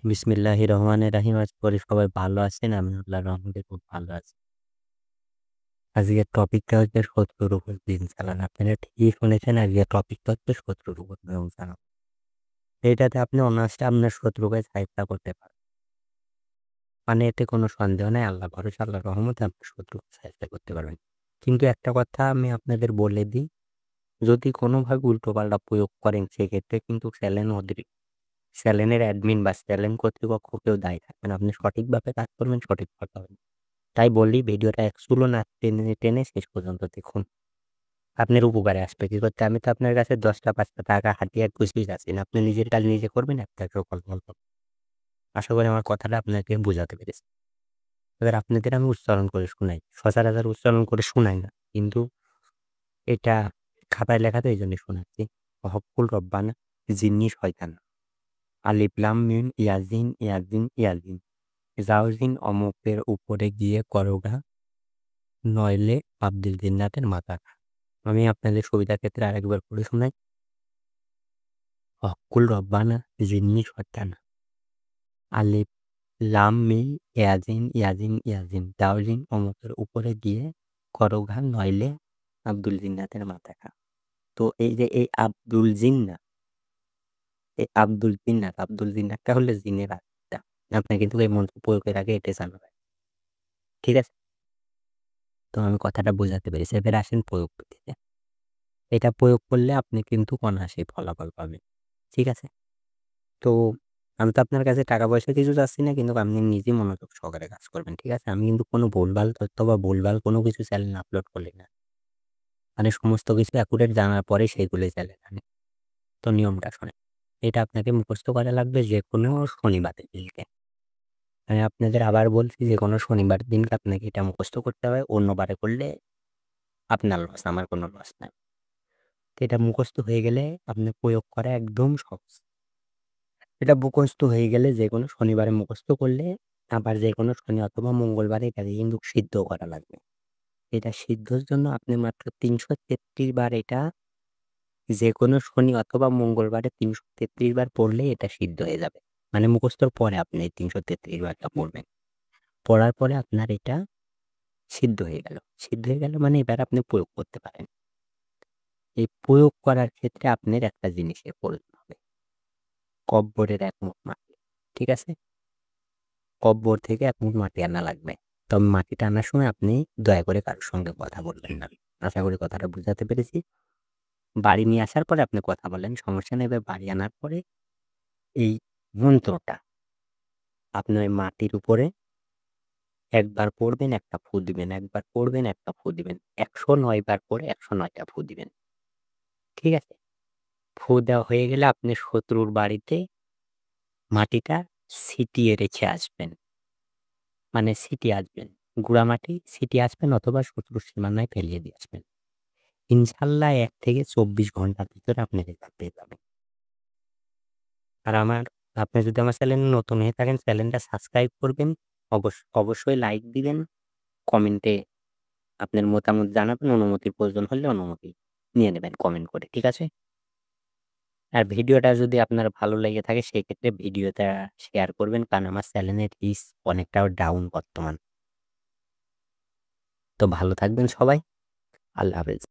বিসমিল্লাহির রহমানির রাহিম। আশা করি সবাই ভালো আছেন। আমি আল্লাহর রহমতে খুব ভালো আছি। আজকের টপিকটা হচ্ছে শত্রুর উপর দিন চালানো। আপনারা ঠিকই শুনেছেন, আজকের টপিকটা হচ্ছে শত্রুর উপর দিন চালানো। এটাতে আপনি অনায়াসে আপনার শত্রুকে সাহায্য করতে পারেন। মানে এতে কোনো সন্দেহ নাই, আল্লাহ ভরসা, আল্লাহর রহমতে আপনার শত্রুকে সাহায্য করতে পারবেন। কিন্তু একটা কথা আমি আপনাদের বলে দিই, যদি কোনোভাবে উল্টোপাল্টা প্রয়োগ করেন সেক্ষেত্রে কিন্তু চ্যানেলের অ্যাডমিন বা চ্যানেল কর্তৃপক্ষ কেউ দায়ী থাকবে না। আপনি সঠিকভাবে কাজ করবেন, সঠিকভাবে হবে। তাই বলি, ভিডিওটা এক চুলও না টেনে টেনে শেষ পর্যন্ত দেখুন। আপনার উপকারে আসবে। কি করতে, আমি তো আপনার কাছে ১০টা ৫টা টাকা হাতিয়ার খুঁজতেই যাচ্ছি না। আপনি নিজের কাজ নিজে করবেন, একটা সকল গল্প। আশা করি আমার কথাটা আপনাকে বোঝাতে পেরেছি। এবার আপনাদের আমি উচ্চারণ করে শোনাই। সচরাচর উচ্চারণ করে শোনাই না। কিন্তু এটা খাতায় লেখা তো এইজন্যই শোনাচ্ছি। হক্কুল রব্বানা জিন্নি শয়তানা। আলিফ লাম মিম ইয়াজিন ইয়াজিন ইয়াজিন। জাউজিন অমুকের উপরে গিয়ে করোগা, নইলে আব্দুল জিন্নাতের মাথা। আমি আপনাদের সুবিধার ক্ষেত্রে আরেকবার পড়ে শোনাই। অকুল রব্বানা জিন্নি শয়তানা। আলিফ লাম মিম ইয়াজিন ইয়াজিন ইয়াজিন। দাউজিন অমুকের উপরে গিয়ে করোগা, নইলে আব্দুল জিন্নাতের মাথা খা। তো এই যে এই আব্দুল জিন্নাতটা হলে জিনের আত্মা। আপনি কিন্তু এই মন্ত্র প্রয়োগের আগে এটা জানবেন। ঠিক আছে? তো আমি কথাটা বোঝাতে পেরেছি। এবার আসেন প্রয়োগ পদ্ধতিতে। এটা প্রয়োগ করলে আপনি কিন্তু অনায়াসেই ফলাফল পাবেন। ঠিক আছে? তো আমি তো আপনার কাছে টাকা-পয়সা কিছু চাচ্ছি না, কিন্তু আপনি নিজেই মনোযোগ সহকারে কাজ করবেন। ঠিক আছে? আমি কিন্তু কোনো ভুলভাল তথ্য বা ভুলভাল কোনো কিছু চ্যানেলে আপলোড করি না। মানে সমস্ত কিছু অ্যাকুরেট জানার পরে সেইগুলোই চ্যানেলে আনি। তো নিয়মটা শোনেন। এটা আপনাকে মুখস্থ করা লাগবে যেকোনো শনিবারের দিনকে। আমি আপনাদের আবার বলছি, যেকোনো শনিবার দিনকে আপনাকে এটা মুখস্থ করতে হবে। অন্য বারে করলে আপনার লস, আমার কোনো লস নাই। তো এটা মুখস্থ হয়ে গেলে আপনি প্রয়োগ করা একদম সহজ। এটা মুখস্থ হয়ে গেলে যেকোনো শনিবারে মুখস্থ করলে আবার যেকোনো শনি অথবা মঙ্গলবারে এটাকে কিন্তু সিদ্ধ করা লাগবে। এটা সিদ্ধর জন্য আপনি মাত্র ৩৩৩ বার এটা যেকোনো শনি অথবা মঙ্গলবারে ৩৩৩ বার পড়লেই এটা সিদ্ধ হয়ে যাবে। মানে মুখস্থর পরে আপনি এই ৩৩৩ বারটা পড়বেন। পড়ার পরে আপনার এটা সিদ্ধ হয়ে গেল। সিদ্ধ হয়ে গেল মানে এবার আপনি প্রয়োগ করতে পারেন। এই প্রয়োগ করার ক্ষেত্রে আপনার একটা জিনিসের প্রয়োজন হবে। কব্বরের ১ মুঠ মাটি। ঠিক আছে? কব্বর থেকে ১ মুঠ মাটি আনা লাগবে। তবে মাটিটা আনার সময় আপনি দয়া করে কারো সঙ্গে কথা বলবেন না। আশা করি কথাটা বুঝাতে পেরেছি। বাড়ি নিয়ে আসার পরে আপনি কথা বলেন, সমস্যা নেই। এবার বাড়ি আনার পরে এই মন্ত্রটা আপনি ওই মাটির উপরে একবার পড়বেন, একটা ফু দিবেন, একবার পড়বেন, একটা ফু দিবেন। ১০৯ বার পড়ে ১০৯ টা ফু দিবেন। ঠিক আছে? ফু দেওয়া হয়ে গেলে আপনি শত্রুর বাড়িতে মাটিটা ছিটিয়ে রেখে আসবেন। মানে ছিটিয়ে আসবেন। গুঁড়া মাটি ছিটিয়ে আসবেন অথবা শত্রুর সীমানায় ফেলিয়ে দিয়ে আসবেন। ইনশাআল্লাহ ১ থেকে ২৪ ঘন্টার ভিতরে আপনি রেজাল্ট পেয়ে যাবেন। আর আপনি যদি আমার চ্যানেলে নতুন হয়ে থাকেন, চ্যানেলটা সাবস্ক্রাইব করবেন। অবশ্যই লাইক দিবেন। কমেন্টে আপনার মতামত জানাবেন। অনুমতির প্রয়োজন হলে অনুমতি নিয়ে নেবেন কমেন্ট করে। ঠিক আছে? আর ভিডিওটা যদি আপনার ভালো লেগে থাকে সেক্ষেত্রে ভিডিওটা শেয়ার করবেন। কারণ আমার চ্যানেলের রিচ অনেকটা ডাউন বর্তমান। তো ভালো থাকবেন সবাই। আল্লাহ হাফেজ।